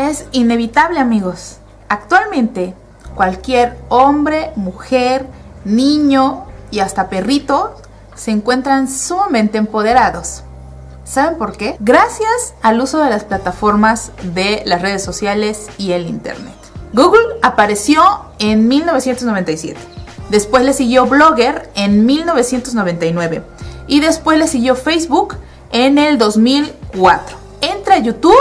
es inevitable, amigos. Actualmente, cualquier hombre, mujer, niño y hasta perrito se encuentran sumamente empoderados. ¿Saben por qué? Gracias al uso de las plataformas de las redes sociales y el internet. Google apareció en 1997. Después le siguió Blogger en 1999. Y después le siguió Facebook en el 2004. Entra YouTube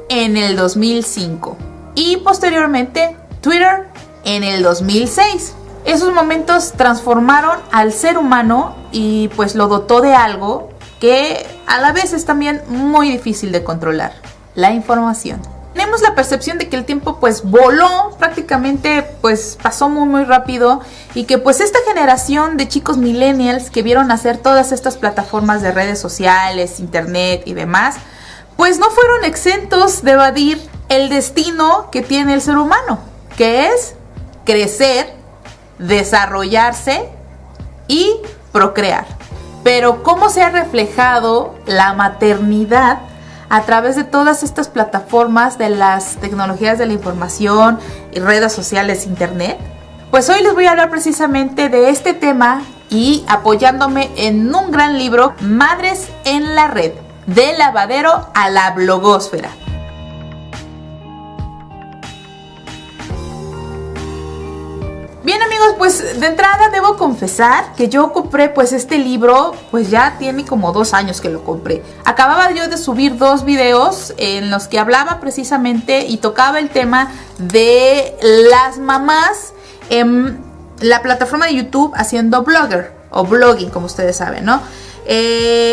en el 2005. Y posteriormente Twitter en el 2006. Esos momentos transformaron al ser humano y pues lo dotó de algo que a la vez es también muy difícil de controlar: la información. Tenemos la percepción de que el tiempo pues voló, prácticamente pues pasó muy rápido, y que pues esta generación de chicos millennials que vieron nacer todas estas plataformas de redes sociales, internet y demás, pues no fueron exentos de evadir el destino que tiene el ser humano, que es crecer, desarrollarse y procrear. Pero ¿cómo se ha reflejado la maternidad a través de todas estas plataformas de las tecnologías de la información y redes sociales, internet? Pues hoy les voy a hablar precisamente de este tema, y apoyándome en un gran libro, Madres en la Red, del lavadero a la blogósfera. Bien, amigos, pues de entrada debo confesar que yo compré pues este libro, pues ya tiene como 2 años que lo compré. Acababa yo de subir 2 videos en los que hablaba precisamente y tocaba el tema de las mamás en la plataforma de YouTube haciendo blogger o blogging, como ustedes saben, ¿no?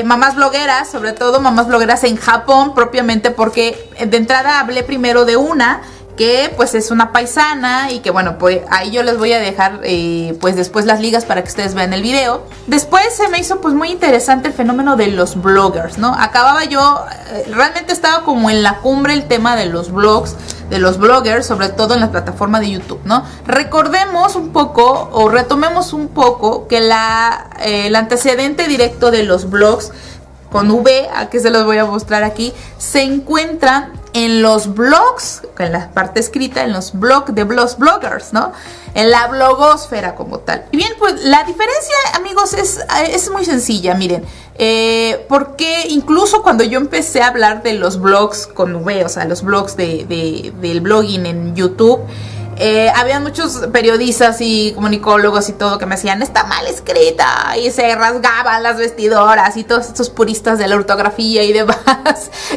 Mamás blogueras, sobre todo mamás blogueras en Japón propiamente, porque de entrada hablé primero de una que pues es una paisana, y que bueno, pues ahí yo les voy a dejar pues después las ligas para que ustedes vean el video. Después se me hizo pues muy interesante el fenómeno de los bloggers, ¿no? Acababa yo, realmente estaba como en la cumbre el tema de los blogs, de los bloggers, sobre todo en la plataforma de YouTube, ¿no? Recordemos un poco, o retomemos un poco, que el antecedente directo de los blogs con V, a que se los voy a mostrar aquí, se encuentran en los blogs, en la parte escrita, en los blogs de los bloggers, ¿no? En la blogósfera como tal. Y bien, pues la diferencia, amigos, es muy sencilla, miren. Porque incluso cuando yo empecé a hablar de los blogs con V, o sea, los blogs del blogging en YouTube, había muchos periodistas y comunicólogos y todo que me decían, está mal escrita, y se rasgaban las vestidoras, y todos estos puristas de la ortografía y demás.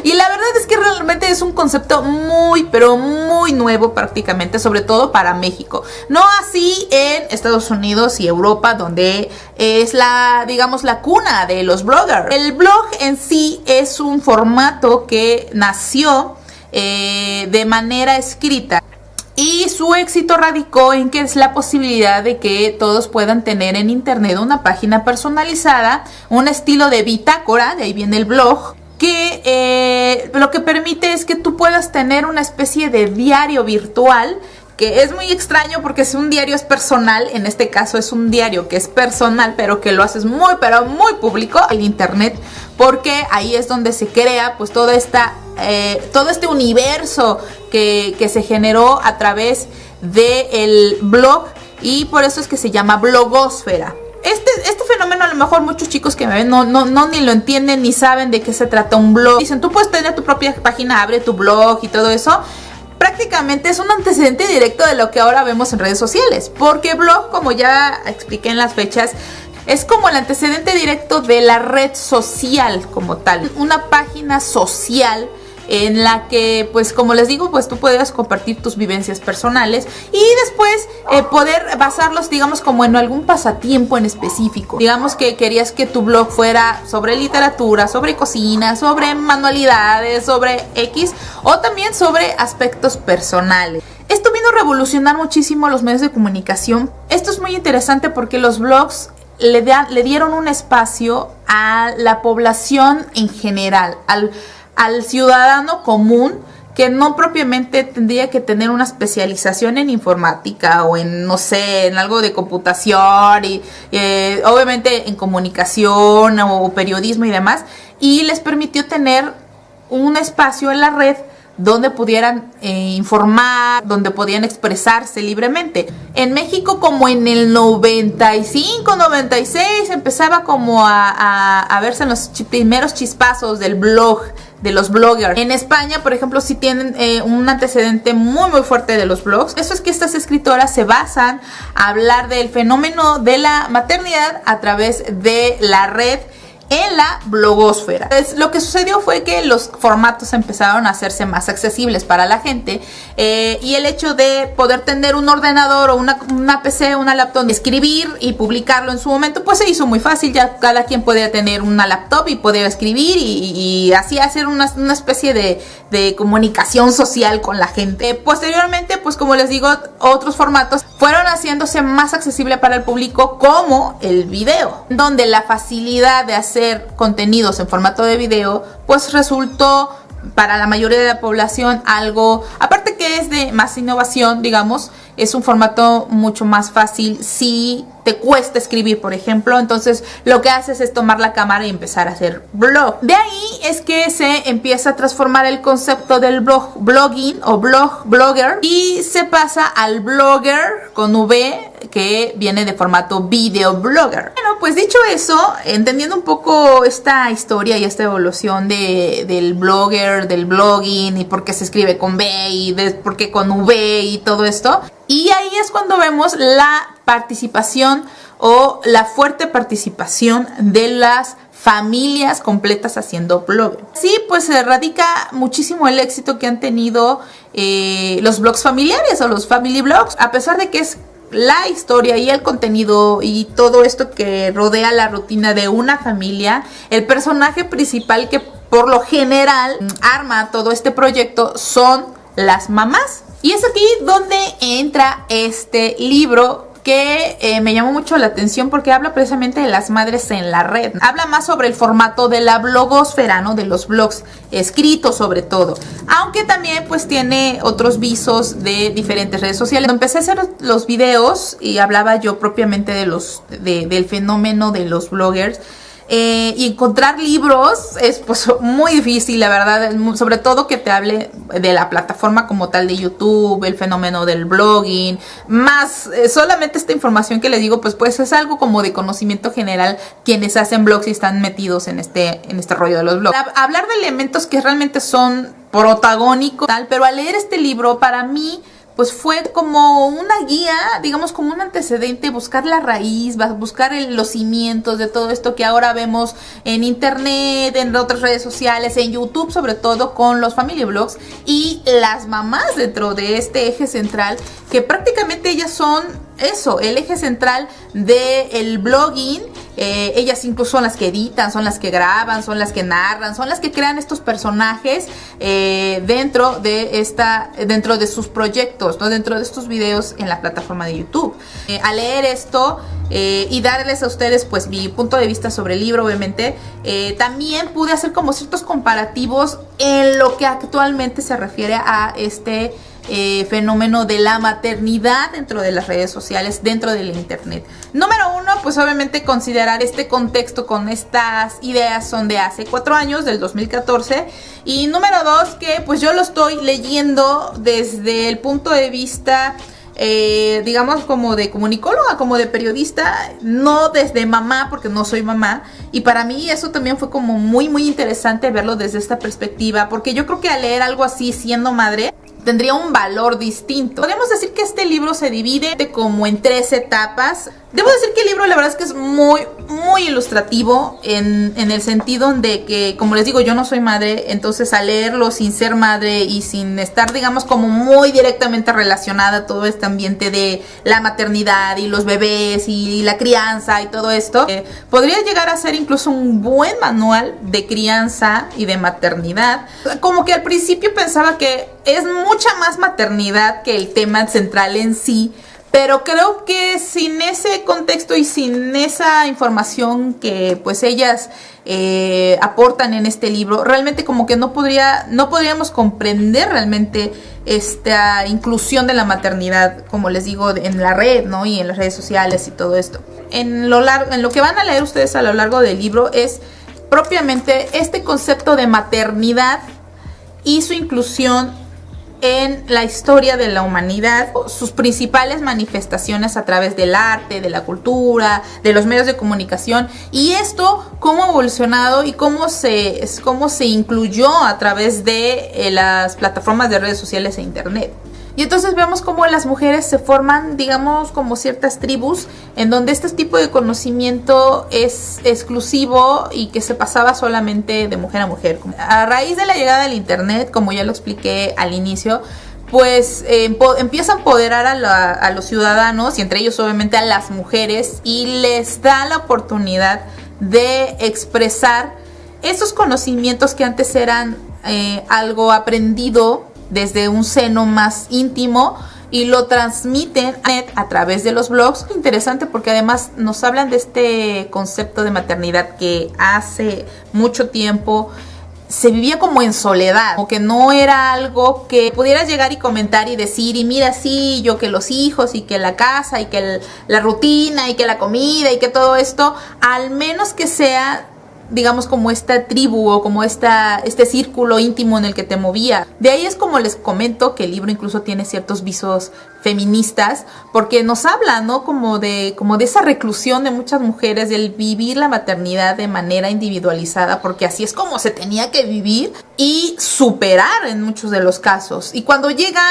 Y la verdad es que realmente es un concepto muy, pero muy nuevo prácticamente, sobre todo para México. No así en Estados Unidos y Europa, donde es digamos, la cuna de los bloggers. El blog en sí es un formato que nació de manera escrita. Y su éxito radicó en que es la posibilidad de que todos puedan tener en internet una página personalizada, un estilo de bitácora, de ahí viene el blog, que lo que permite es que tú puedas tener una especie de diario virtual, que es muy extraño porque si un diario es personal, en este caso es un diario que es personal, pero que lo haces muy, pero muy público, el internet, porque ahí es donde se crea pues todo este universo que se generó a través del blog, y por eso es que se llama blogósfera. Este fenómeno, a lo mejor muchos chicos que me ven no ni lo entienden ni saben de qué se trata un blog. Dicen, tú puedes tener tu propia página, abre tu blog y todo eso. Prácticamente es un antecedente directo de lo que ahora vemos en redes sociales, porque blog, como ya expliqué en las fechas, es como el antecedente directo de la red social como tal, una página social en la que, pues como les digo, pues tú puedes compartir tus vivencias personales y después poder basarlos, digamos, como en algún pasatiempo en específico. Digamos que querías que tu blog fuera sobre literatura, sobre cocina, sobre manualidades, sobre X, o también sobre aspectos personales. Esto vino a revolucionar muchísimo los medios de comunicación. Esto es muy interesante porque los blogs le dieron un espacio a la población en general, al ciudadano común, que no propiamente tendría que tener una especialización en informática o en, no sé, en algo de computación y obviamente en comunicación o periodismo y demás, y les permitió tener un espacio en la red donde pudieran informar, donde podían expresarse libremente. En México, como en el 95, 96, empezaba como a verse en los primeros chispazos del blog, de los bloggers. En España, por ejemplo, sí tienen un antecedente muy muy fuerte de los blogs. Eso es que estas escritoras se basan a hablar del fenómeno de la maternidad a través de la red en la blogosfera. Pues, lo que sucedió fue que los formatos empezaron a hacerse más accesibles para la gente, y el hecho de poder tener un ordenador o una PC, una laptop, escribir y publicarlo en su momento, pues se hizo muy fácil. Ya cada quien podía tener una laptop y poder escribir y así hacer una especie de comunicación social con la gente. Posteriormente, pues como les digo, otros formatos fueron haciéndose más accesible para el público, como el video, donde la facilidad de hacer contenidos en formato de video pues resultó para la mayoría de la población algo, aparte que es de más innovación, digamos, es un formato mucho más fácil si te cuesta escribir, por ejemplo. Entonces lo que haces es tomar la cámara y empezar a hacer blog. De ahí es que se empieza a transformar el concepto del blogging o blogger, y se pasa al blogger con V, que viene de formato video blogger. Bueno, pues dicho eso, entendiendo un poco esta historia y esta evolución del blogger, del blogging, y por qué se escribe con B y por qué con V y todo esto, y ahí es cuando vemos la participación o la fuerte participación de las familias completas haciendo blog. Sí, pues se radica muchísimo el éxito que han tenido los blogs familiares o los family blogs, a pesar de que es la historia y el contenido y todo esto que rodea la rutina de una familia. El personaje principal que por lo general arma todo este proyecto son las mamás. Y es aquí donde entra este libro que me llamó mucho la atención, porque habla precisamente de las madres en la red. Habla más sobre el formato de la blogosfera, ¿no? De los blogs escritos sobre todo. Aunque también pues tiene otros visos de diferentes redes sociales. Cuando empecé a hacer los videos y hablaba yo propiamente del fenómeno de los bloggers, y encontrar libros es pues muy difícil, la verdad, sobre todo que te hable de la plataforma como tal de YouTube, el fenómeno del blogging, más solamente esta información que les digo, pues es algo como de conocimiento general quienes hacen blogs y están metidos en este rollo de los blogs. Hablar de elementos que realmente son protagónicos, tal, pero al leer este libro, para mí pues fue como una guía, digamos como un antecedente, buscar la raíz, buscar los cimientos de todo esto que ahora vemos en internet, en otras redes sociales, en YouTube, sobre todo con los family blogs y las mamás dentro de este eje central, que prácticamente ellas son eso, el eje central del blogging. Ellas incluso son las que editan, son las que graban, son las que narran, son las que crean estos personajes dentro de sus proyectos, ¿no? Dentro de estos videos en la plataforma de YouTube. Al leer esto y darles a ustedes pues mi punto de vista sobre el libro, obviamente, también pude hacer como ciertos comparativos en lo que actualmente se refiere a este fenómeno de la maternidad dentro de las redes sociales, dentro del internet. Número uno, pues obviamente considerar este contexto con estas ideas son de hace 4 años, del 2014. Y número dos, que pues yo lo estoy leyendo desde el punto de vista digamos como de comunicóloga, como de periodista, no desde mamá, porque no soy mamá. Y para mí eso también fue como muy muy interesante verlo desde esta perspectiva, porque yo creo que al leer algo así siendo madre tendría un valor distinto. Podemos decir que este libro se divide como en 3 etapas. Debo decir que el libro la verdad es que es muy muy ilustrativo en el sentido de que, como les digo, yo no soy madre, entonces al leerlo sin ser madre y sin estar, digamos, como muy directamente relacionada a todo este ambiente de la maternidad y los bebés y la crianza y todo esto, podría llegar a ser incluso un buen manual de crianza y de maternidad. Como que al principio pensaba que es mucha más maternidad que el tema central en sí, pero creo que sin ese contexto y sin esa información que pues ellas aportan en este libro, realmente como que no podríamos comprender realmente esta inclusión de la maternidad, como les digo, en la red, ¿no? Y en las redes sociales y todo esto. En lo que van a leer ustedes a lo largo del libro es propiamente este concepto de maternidad y su inclusión en la historia de la humanidad, sus principales manifestaciones a través del arte, de la cultura, de los medios de comunicación, y esto cómo ha evolucionado y cómo se incluyó a través de las plataformas de redes sociales e internet. Y entonces vemos cómo las mujeres se forman, digamos, como ciertas tribus, en donde este tipo de conocimiento es exclusivo y que se pasaba solamente de mujer a mujer. A raíz de la llegada del internet, como ya lo expliqué al inicio, pues empieza a empoderar a los ciudadanos, y entre ellos obviamente a las mujeres, y les da la oportunidad de expresar esos conocimientos que antes eran algo aprendido desde un seno más íntimo, y lo transmiten a través de los blogs. Interesante, porque además nos hablan de este concepto de maternidad que hace mucho tiempo se vivía como en soledad, como que no era algo que pudieras llegar y comentar y decir, y mira, sí, yo que los hijos, y que la casa, y que la rutina, y que la comida, y que todo esto, al menos que sea, digamos, como esta tribu o como este círculo íntimo en el que te movía. De ahí es como les comento que el libro incluso tiene ciertos visos feministas, porque nos habla, ¿no? Como de esa reclusión de muchas mujeres, del vivir la maternidad de manera individualizada, porque así es como se tenía que vivir y superar en muchos de los casos. Y cuando llega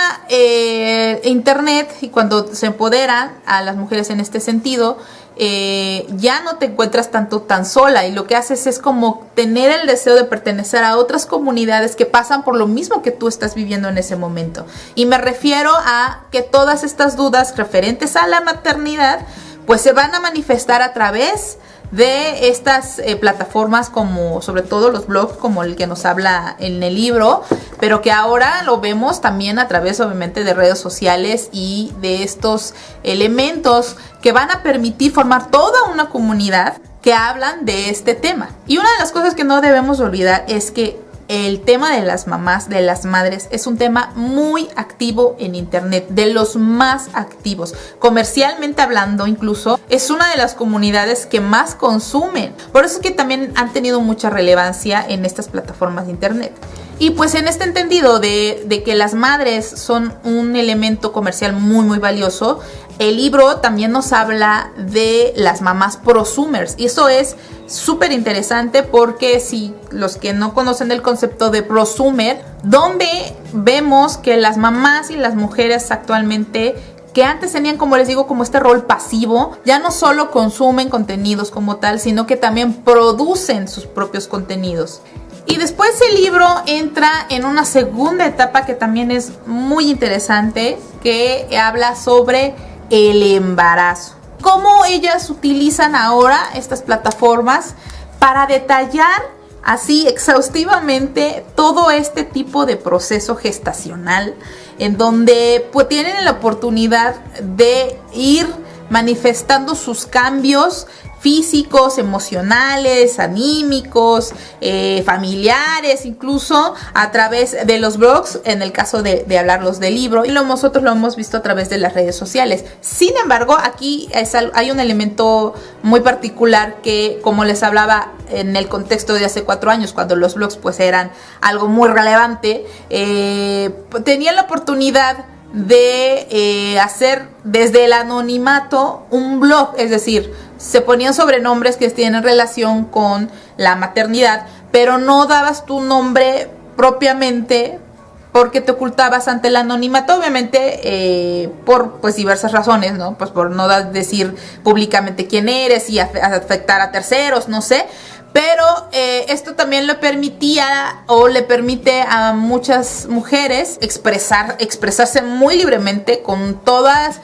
internet, y cuando se empoderan a las mujeres en este sentido, ya no te encuentras tan sola, y lo que haces es como tener el deseo de pertenecer a otras comunidades que pasan por lo mismo que tú estás viviendo en ese momento. Y me refiero a que todas estas dudas referentes a la maternidad pues se van a manifestar a través de estas plataformas, como sobre todo los blogs como el que nos habla en el libro, pero que ahora lo vemos también a través obviamente de redes sociales y de estos elementos que van a permitir formar toda una comunidad que hablan de este tema. Y una de las cosas que no debemos olvidar es que el tema de las mamás, de las madres, es un tema muy activo en internet, de los más activos. Comercialmente hablando, incluso, es una de las comunidades que más consumen. Por eso es que también han tenido mucha relevancia en estas plataformas de internet. Y pues en este entendido de que las madres son un elemento comercial muy valioso, el libro también nos habla de las mamás prosumers, y eso es súper interesante, porque si los que no conocen el concepto de prosumer, donde vemos que las mamás y las mujeres actualmente, que antes tenían, como les digo, como este rol pasivo, ya no solo consumen contenidos como tal, sino que también producen sus propios contenidos. Y después el libro entra en una segunda etapa que también es muy interesante, que habla sobre el embarazo. Cómo ellas utilizan ahora estas plataformas para detallar así exhaustivamente todo este tipo de proceso gestacional, en donde pues tienen la oportunidad de ir manifestando sus cambios físicos, emocionales, anímicos, familiares, incluso a través de los blogs, en el caso de hablarlos del libro, y nosotros lo hemos visto a través de las redes sociales. Sin embargo, aquí hay un elemento muy particular que, como les hablaba en el contexto de hace 4 años, cuando los blogs pues eran algo muy relevante, tenían la oportunidad de hacer desde el anonimato un blog, es decir, se ponían sobrenombres que tienen relación con la maternidad, pero no dabas tu nombre propiamente, porque te ocultabas ante el anonimato, obviamente por pues diversas razones, ¿no? Pues por no decir públicamente quién eres y afectar a terceros, no sé. Pero esto también le permitía o le permite a muchas mujeres expresarse muy libremente con todos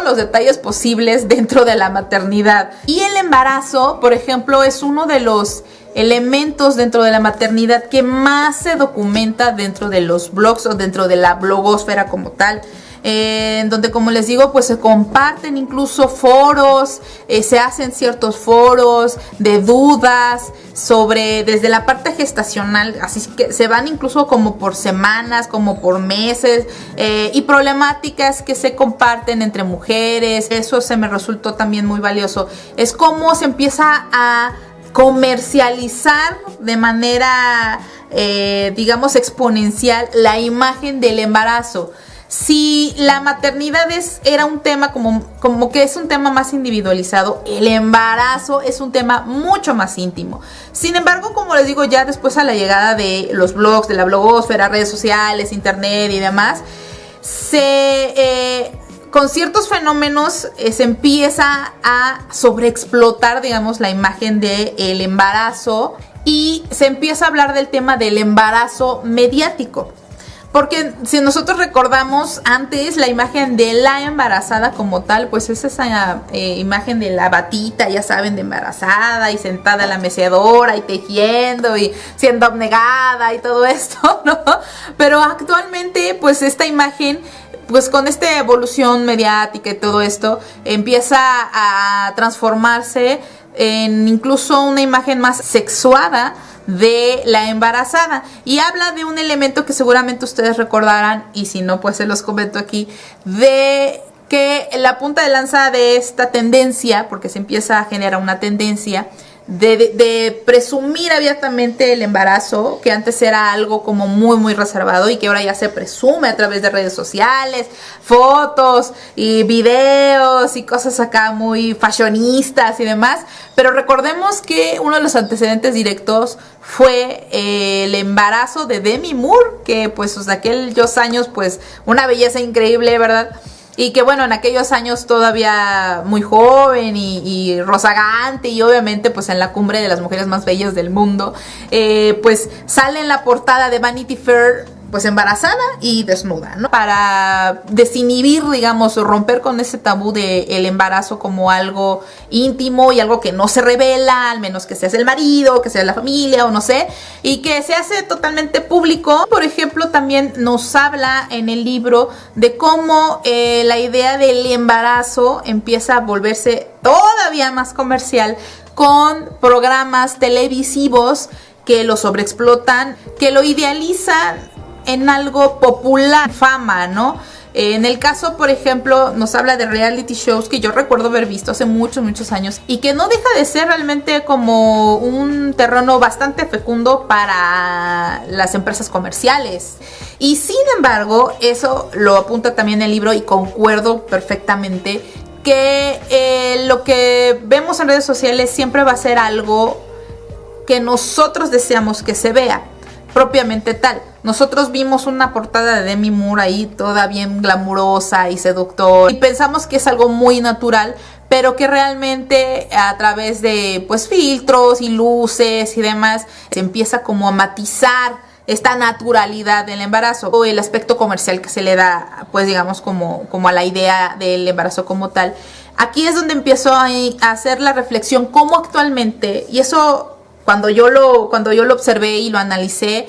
los detalles posibles dentro de la maternidad. Y el embarazo, por ejemplo, es uno de los elementos dentro de la maternidad que más se documenta dentro de los blogs o dentro de la blogosfera como tal. En donde, como les digo, pues se comparten incluso foros, se hacen ciertos foros de dudas sobre desde la parte gestacional, así que se van incluso como por semanas, como por meses, y problemáticas que se comparten entre mujeres. Eso se me resultó también muy valioso. Es como se empieza a comercializar de manera, digamos, exponencial la imagen del embarazo. Si la maternidad era un tema como que es un tema más individualizado, el embarazo es un tema mucho más íntimo. Sin embargo, como les digo, ya después a la llegada de los blogs, de la blogosfera, redes sociales, internet y demás, con ciertos fenómenos se empieza a sobreexplotar, digamos, la imagen del embarazo y se empieza a hablar del tema del embarazo mediático. Porque si nosotros recordamos antes la imagen de la embarazada como tal, pues es esa imagen de la batita, ya saben, de embarazada y sentada en la mecedora y tejiendo y siendo abnegada y todo esto, ¿no? Pero actualmente pues esta imagen, pues con esta evolución mediática y todo esto, empieza a transformarse en incluso una imagen más sexuada de la embarazada, y habla de un elemento que seguramente ustedes recordarán, y si no pues se los comento aquí, de que la punta de lanza de esta tendencia, porque se empieza a generar una tendencia de presumir abiertamente el embarazo, que antes era algo como muy muy reservado y que ahora ya se presume a través de redes sociales, fotos y videos y cosas acá muy fashionistas y demás. Pero recordemos que uno de los antecedentes directos fue el embarazo de Demi Moore, que pues de aquellos años pues una belleza increíble, ¿verdad? Y que bueno, en aquellos años todavía muy joven y rozagante, y obviamente pues en la cumbre de las mujeres más bellas del mundo, pues sale en la portada de Vanity Fair pues embarazada y desnuda, ¿no? Para desinhibir, digamos, o romper con ese tabú de el embarazo como algo íntimo y algo que no se revela, al menos que seas el marido, que sea la familia o no sé, y que se hace totalmente público. Por ejemplo, también nos habla en el libro de cómo la idea del embarazo empieza a volverse todavía más comercial con programas televisivos que lo sobreexplotan, que lo idealizan en algo popular, fama, ¿no? En el caso, por ejemplo, nos habla de reality shows que yo recuerdo haber visto hace muchos años y que no deja de ser realmente como un terreno bastante fecundo para las empresas comerciales. Y sin embargo, eso lo apunta también el libro y concuerdo perfectamente, que lo que vemos en redes sociales siempre va a ser algo que nosotros deseamos que se vea, propiamente tal. Nosotros vimos una portada de Demi Moore ahí toda bien glamurosa y seductora y pensamos que es algo muy natural, pero que realmente a través de pues filtros y luces y demás se empieza como a matizar esta naturalidad del embarazo o el aspecto comercial que se le da, pues digamos como a la idea del embarazo como tal. Aquí es donde empiezo a hacer la reflexión cómo actualmente, y eso cuando yo lo observé y lo analicé,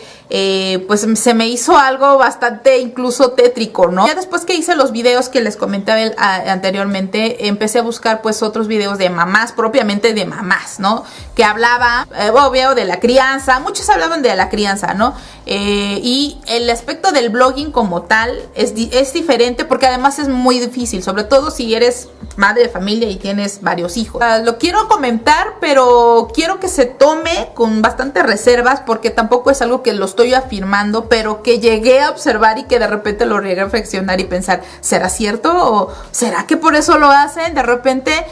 pues se me hizo algo bastante incluso tétrico, ¿no? Ya después que hice los videos que les comenté anteriormente, empecé a buscar pues otros videos de mamás, propiamente de mamás, ¿no? Que hablaba, obvio, de la crianza. Muchos hablaban de la crianza, ¿no? Y el aspecto del blogging como tal es diferente, porque además es muy difícil, sobre todo si eres madre de familia y tienes varios hijos. Lo quiero comentar, pero quiero que se tome con bastantes reservas, porque tampoco es algo que lo estoy afirmando, pero que llegué a observar y que de repente lo llegué a reflexionar y pensar, ¿será cierto? ¿O será que por eso lo hacen? De repente,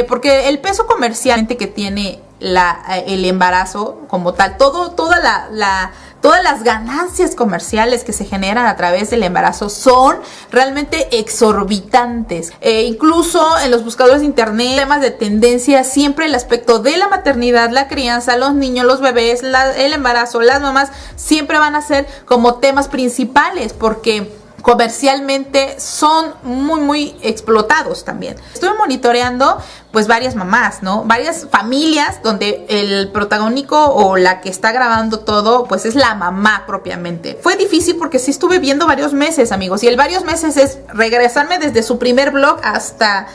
porque el peso comercial que tiene el embarazo como tal, todas las ganancias comerciales que se generan a través del embarazo son realmente exorbitantes. Incluso en los buscadores de internet, temas de tendencia, siempre el aspecto de la maternidad, la crianza, los niños, los bebés, el embarazo, las mamás, siempre van a ser como temas principales, porque comercialmente son muy explotados también. Estuve monitoreando pues varias mamás, ¿no? Varias familias donde el protagónico o la que está grabando todo pues es la mamá propiamente. Fue difícil porque sí estuve viendo varios meses, amigos, y el varios meses es regresarme desde su primer blog hasta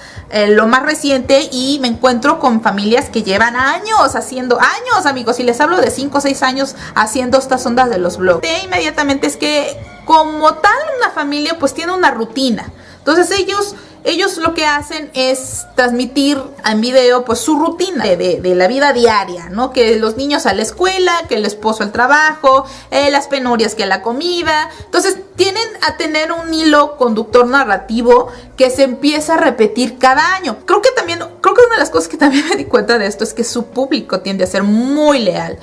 lo más reciente, y me encuentro con familias que llevan años, amigos, y les hablo de 5 o 6 años haciendo estas ondas de los blogs. Inmediatamente es que como tal una familia pues tiene una rutina. Entonces ellos ellos lo que hacen es transmitir en video pues su rutina de la vida diaria, ¿no? Que los niños a la escuela, que el esposo al trabajo, las penurias que la comida. Entonces tienen a tener un hilo conductor narrativo que se empieza a repetir cada año. Creo que una de las cosas que también me di cuenta de esto es que su público tiende a ser muy leal,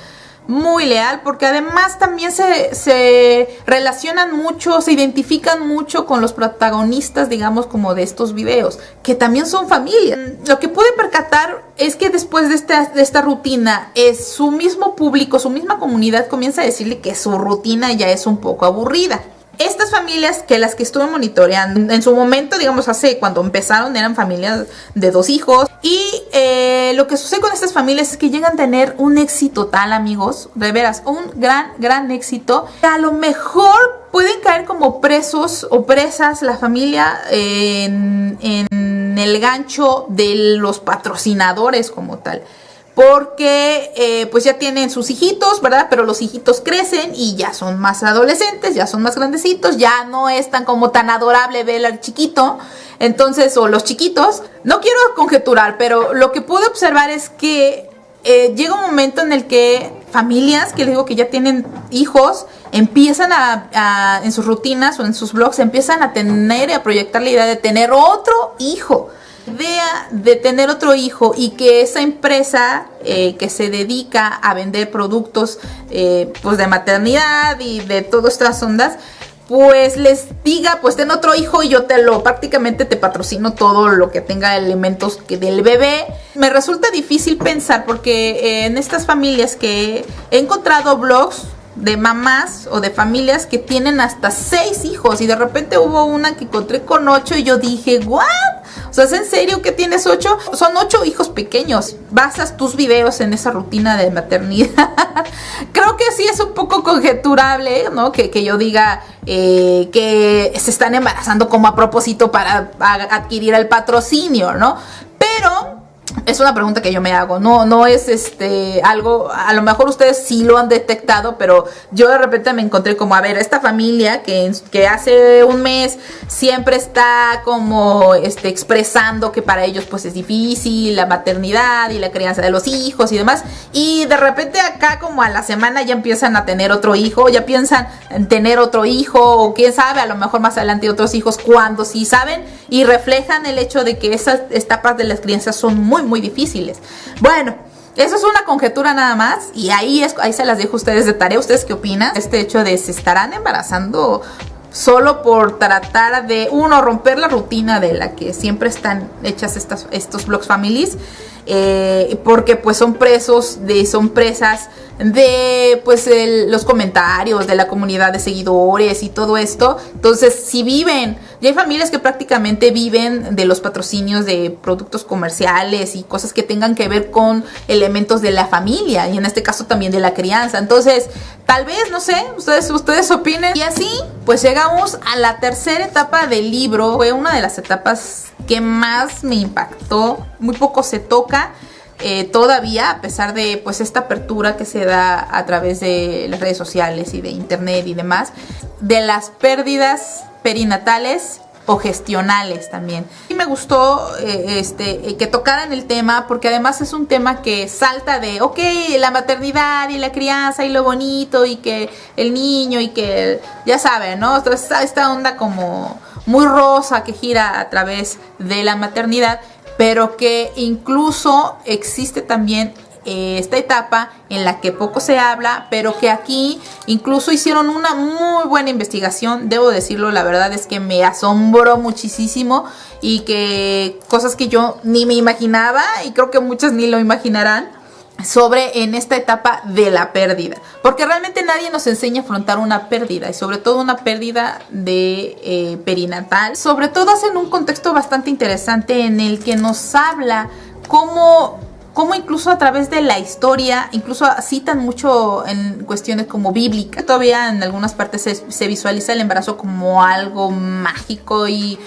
porque además también se relacionan mucho, se identifican mucho con los protagonistas, digamos, como de estos videos, que también son familias. Lo que pude percatar es que después de esta rutina, su mismo público, su misma comunidad comienza a decirle que su rutina ya es un poco aburrida. Estas familias, que las que estuve monitoreando en su momento, digamos, cuando empezaron, eran familias de 2 hijos. Y lo que sucede con estas familias es que llegan a tener un éxito tal, amigos, de veras, un gran éxito. A lo mejor pueden caer como presos o presas la familia en el gancho de los patrocinadores como tal. Porque pues ya tienen sus hijitos, ¿verdad? Pero los hijitos crecen y ya son más adolescentes, ya son más grandecitos, ya no es tan adorable ver al chiquito. Entonces, o los chiquitos, no quiero conjeturar, pero lo que pude observar es que llega un momento en el que familias, que les digo que ya tienen hijos, empiezan en sus rutinas o en sus blogs, empiezan a tener y a proyectar la idea de tener otro hijo. Idea de tener otro hijo y que esa empresa que se dedica a vender productos pues de maternidad y de todas estas ondas, pues les diga, pues ten otro hijo y yo prácticamente te patrocino todo lo que tenga elementos del bebé. Me resulta difícil pensar porque en estas familias que he encontrado blogs de mamás o de familias que tienen hasta 6 hijos y de repente hubo una que encontré con 8 y yo dije, ¿what? O sea, ¿es en serio que tienes 8? Son 8 hijos pequeños. Basas tus videos en esa rutina de maternidad. Creo que sí es un poco conjeturable, ¿no? Que yo diga que se están embarazando como a propósito para adquirir el patrocinio, ¿no? Pero es una pregunta que yo me hago, no es algo, a lo mejor ustedes sí lo han detectado, pero yo de repente me encontré como, a ver, esta familia que hace un mes siempre está como expresando que para ellos pues es difícil la maternidad y la crianza de los hijos y demás, y de repente acá como a la semana ya empiezan a tener otro hijo, ya piensan en tener otro hijo, o quién sabe, a lo mejor más adelante otros hijos, cuando sí saben y reflejan el hecho de que esas etapas de las crianzas son muy difíciles. Bueno, eso es una conjetura nada más y ahí se las dejo a ustedes de tarea. ¿Ustedes qué opinan? Este hecho de se estarán embarazando solo por tratar de, romper la rutina de la que siempre están hechas estos blogs families, porque pues son presas de pues los comentarios de la comunidad de seguidores y todo esto. Entonces si viven, ya hay familias que prácticamente viven de los patrocinios de productos comerciales y cosas que tengan que ver con elementos de la familia y en este caso también de la crianza. Entonces tal vez, no sé, ustedes opinen. Y así pues llegamos a la tercera etapa del libro. Fue una de las etapas que más me impactó. Muy poco se toca todavía, a pesar de pues esta apertura que se da a través de las redes sociales y de internet y demás, de las pérdidas perinatales o gestionales también. Y me gustó que tocaran el tema, porque además es un tema que salta de, ok, la maternidad y la crianza y lo bonito y que el niño y que, ya saben, ¿no? Entonces, esta onda como muy rosa que gira a través de la maternidad, pero que incluso existe también esta etapa en la que poco se habla, pero que aquí incluso hicieron una muy buena investigación, debo decirlo, la verdad es que me asombró muchísimo y que cosas que yo ni me imaginaba y creo que muchas ni lo imaginarán sobre en esta etapa de la pérdida, porque realmente nadie nos enseña a afrontar una pérdida y sobre todo una pérdida de perinatal. Sobre todo hacen un contexto bastante interesante en el que nos habla cómo incluso a través de la historia, incluso citan mucho en cuestiones como bíblicas. Todavía en algunas partes se visualiza el embarazo como algo mágico y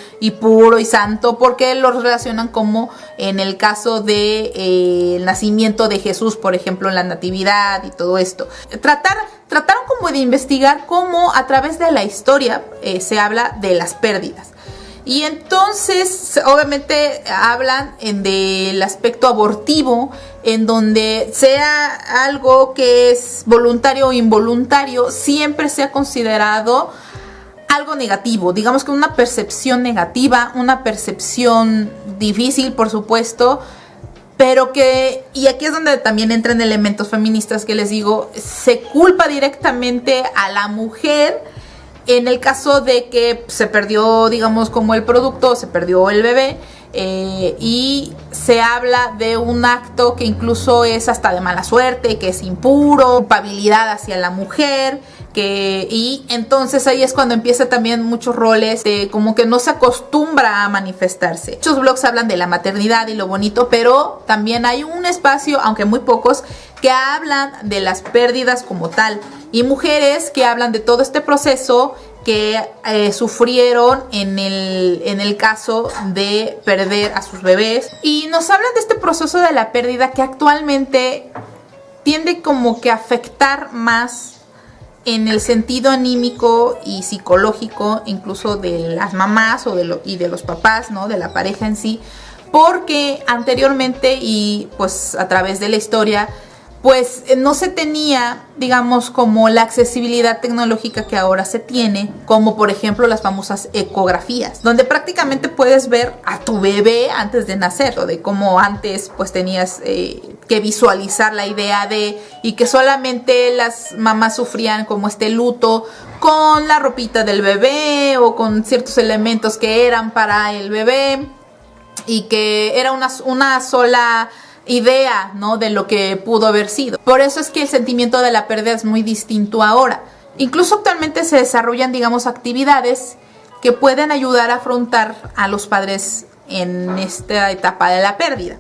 puro y santo, porque lo relacionan como en el caso de el nacimiento de Jesús, por ejemplo, en la natividad y todo esto. Trataron como de investigar cómo a través de la historia se habla de las pérdidas. Y entonces obviamente hablan del aspecto abortivo, en donde sea algo que es voluntario o involuntario, siempre se ha considerado algo negativo, digamos que una percepción negativa, una percepción difícil, por supuesto, pero que, y aquí es donde también entran elementos feministas que les digo, se culpa directamente a la mujer en el caso de que se perdió, digamos, como el producto, se perdió el bebé, y se habla de un acto que incluso es hasta de mala suerte, que es impuro, culpabilidad hacia la mujer, y entonces ahí es cuando empieza también muchos roles de como que no se acostumbra a manifestarse. Muchos blogs hablan de la maternidad y lo bonito, pero también hay un espacio, aunque muy pocos, que hablan de las pérdidas como tal, y mujeres que hablan de todo este proceso que sufrieron en el caso de perder a sus bebés, y nos hablan de este proceso de la pérdida que actualmente tiende como que a afectar más en el sentido anímico y psicológico, incluso de las mamás y de los papás, ¿no? De la pareja en sí, porque anteriormente y pues a través de la historia, pues no se tenía, digamos, como la accesibilidad tecnológica que ahora se tiene, como por ejemplo las famosas ecografías, donde prácticamente puedes ver a tu bebé antes de nacer, o de cómo antes pues tenías que visualizar la idea de, y que solamente las mamás sufrían como este luto con la ropita del bebé o con ciertos elementos que eran para el bebé, y que era una sola idea, ¿no? De lo que pudo haber sido. Por eso es que el sentimiento de la pérdida es muy distinto ahora. Incluso actualmente se desarrollan, digamos, actividades que pueden ayudar a afrontar a los padres en esta etapa de la pérdida.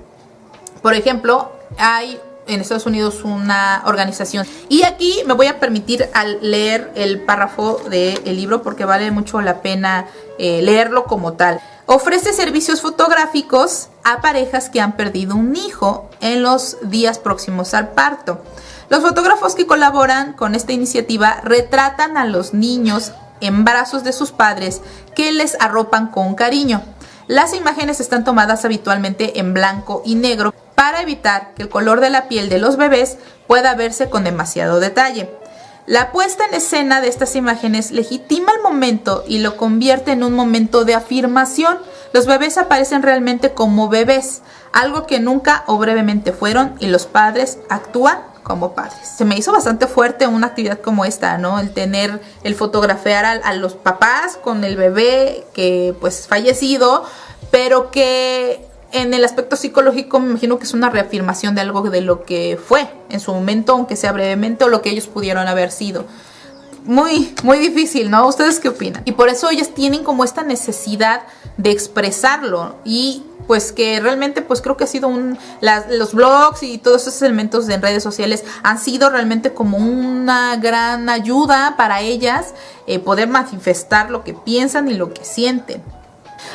Por ejemplo, hay en Estados Unidos una organización, y aquí me voy a permitir leer el párrafo del libro porque vale mucho la pena leerlo como tal. Ofrece servicios fotográficos a parejas que han perdido un hijo en los días próximos al parto. Los fotógrafos que colaboran con esta iniciativa retratan a los niños en brazos de sus padres que les arropan con cariño. Las imágenes están tomadas habitualmente en blanco y negro para evitar que el color de la piel de los bebés pueda verse con demasiado detalle. La puesta en escena de estas imágenes legitima el momento y lo convierte en un momento de afirmación. Los bebés aparecen realmente como bebés, algo que nunca o brevemente fueron, y los padres actúan como padres. Se me hizo bastante fuerte una actividad como esta, ¿no? El fotografiar a los papás con el bebé que pues fallecido, pero que en el aspecto psicológico me imagino que es una reafirmación de algo de lo que fue en su momento, aunque sea brevemente, o lo que ellos pudieron haber sido. Muy, muy difícil, ¿no? ¿Ustedes qué opinan? Y por eso ellos tienen como esta necesidad de expresarlo, y pues que realmente pues creo que ha sido los blogs y todos esos elementos en redes sociales han sido realmente como una gran ayuda para ellas poder manifestar lo que piensan y lo que sienten.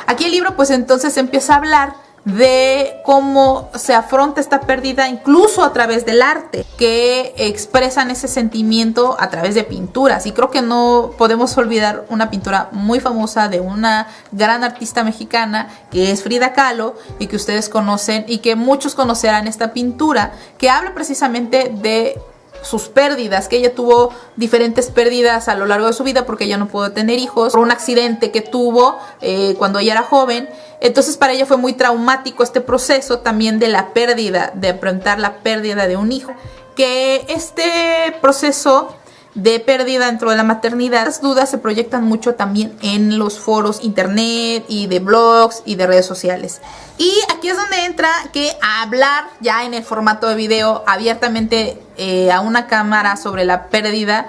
Aquí el libro pues entonces empieza a hablar de cómo se afronta esta pérdida incluso a través del arte, que expresan ese sentimiento a través de pinturas. Y creo que no podemos olvidar una pintura muy famosa de una gran artista mexicana que es Frida Kahlo, y que ustedes conocen y que muchos conocerán esta pintura, que habla precisamente de sus pérdidas, que ella tuvo diferentes pérdidas a lo largo de su vida porque ella no pudo tener hijos por un accidente que tuvo cuando ella era joven. Entonces para ella fue muy traumático este proceso también de la pérdida, de enfrentar la pérdida de un hijo, que este proceso de pérdida dentro de la maternidad, las dudas se proyectan mucho también en los foros internet y de blogs y de redes sociales. Y aquí es donde entra que hablar ya en el formato de video abiertamente a una cámara sobre la pérdida,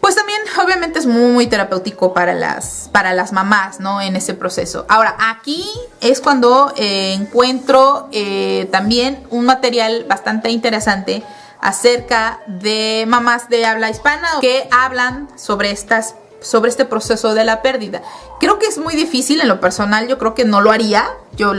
pues también obviamente es muy, muy terapéutico para las mamás, ¿no? En ese proceso. Ahora, aquí es cuando encuentro también un material bastante interesante acerca de mamás de habla hispana que hablan sobre estas sobre este proceso de la pérdida. Creo que es muy difícil en lo personal, yo creo que no lo haría, yo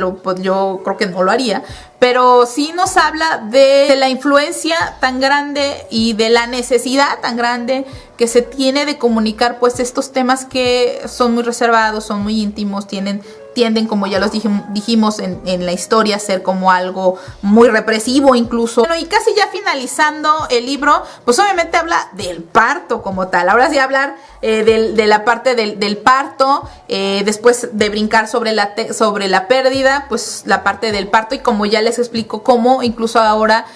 creo que no lo haría, pero sí nos habla de la influencia tan grande y de la necesidad tan grande que se tiene de comunicar pues estos temas que son muy reservados, son muy íntimos, tienden, como ya los dijimos en la historia, a ser como algo muy represivo incluso. Bueno, y casi ya finalizando el libro, pues obviamente habla del parto como tal. Ahora sí hablar de la parte del parto, después de brincar sobre la pérdida, pues la parte del parto, y como ya les explico cómo incluso ahora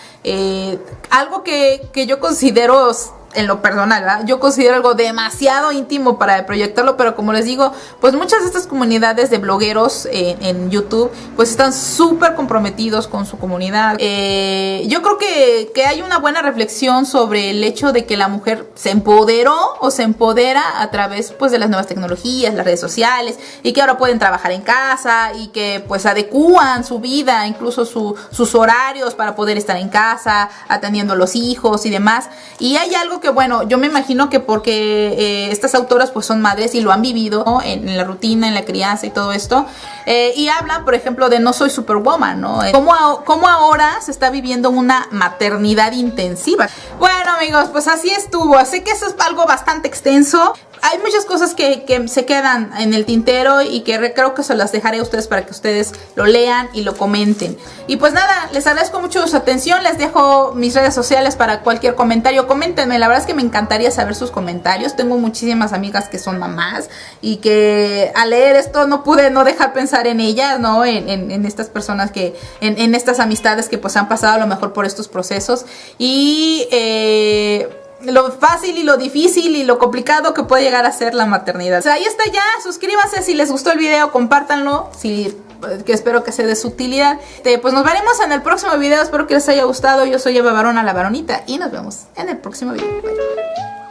algo que yo considero, en lo personal, ¿verdad?, yo considero algo demasiado íntimo para proyectarlo, pero como les digo, pues muchas de estas comunidades de blogueros en YouTube pues están súper comprometidos con su comunidad. Yo creo que hay una buena reflexión sobre el hecho de que la mujer se empoderó o se empodera a través pues de las nuevas tecnologías, las redes sociales, y que ahora pueden trabajar en casa y que pues adecúan su vida, incluso sus horarios para poder estar en casa atendiendo a los hijos y demás. Y hay algo que, bueno, yo me imagino que porque estas autoras pues son madres y lo han vivido, ¿no?, en la rutina, en la crianza y todo esto, y hablan, por ejemplo, de No Soy Superwoman, ¿no? Cómo ahora se está viviendo una maternidad intensiva. Bueno, amigos, pues así estuvo. Sé que eso es algo bastante extenso. Hay muchas cosas que se quedan en el tintero y que creo que se las dejaré a ustedes para que ustedes lo lean y lo comenten. Y pues nada, les agradezco mucho su atención. Les dejo mis redes sociales para cualquier comentario. Coméntenme, la verdad es que me encantaría saber sus comentarios. Tengo muchísimas amigas que son mamás y que al leer esto no pude no dejar pensar en ellas, ¿no? En estas personas que, en estas amistades que pues han pasado a lo mejor por estos procesos. Y lo fácil y lo difícil y lo complicado que puede llegar a ser la maternidad. O sea, ahí está ya. Suscríbanse si les gustó el video, compártanlo, que espero que sea de su utilidad. Pues nos veremos en el próximo video. Espero que les haya gustado. Yo soy Eva Barona, la Baronita, y nos vemos en el próximo video. Bye.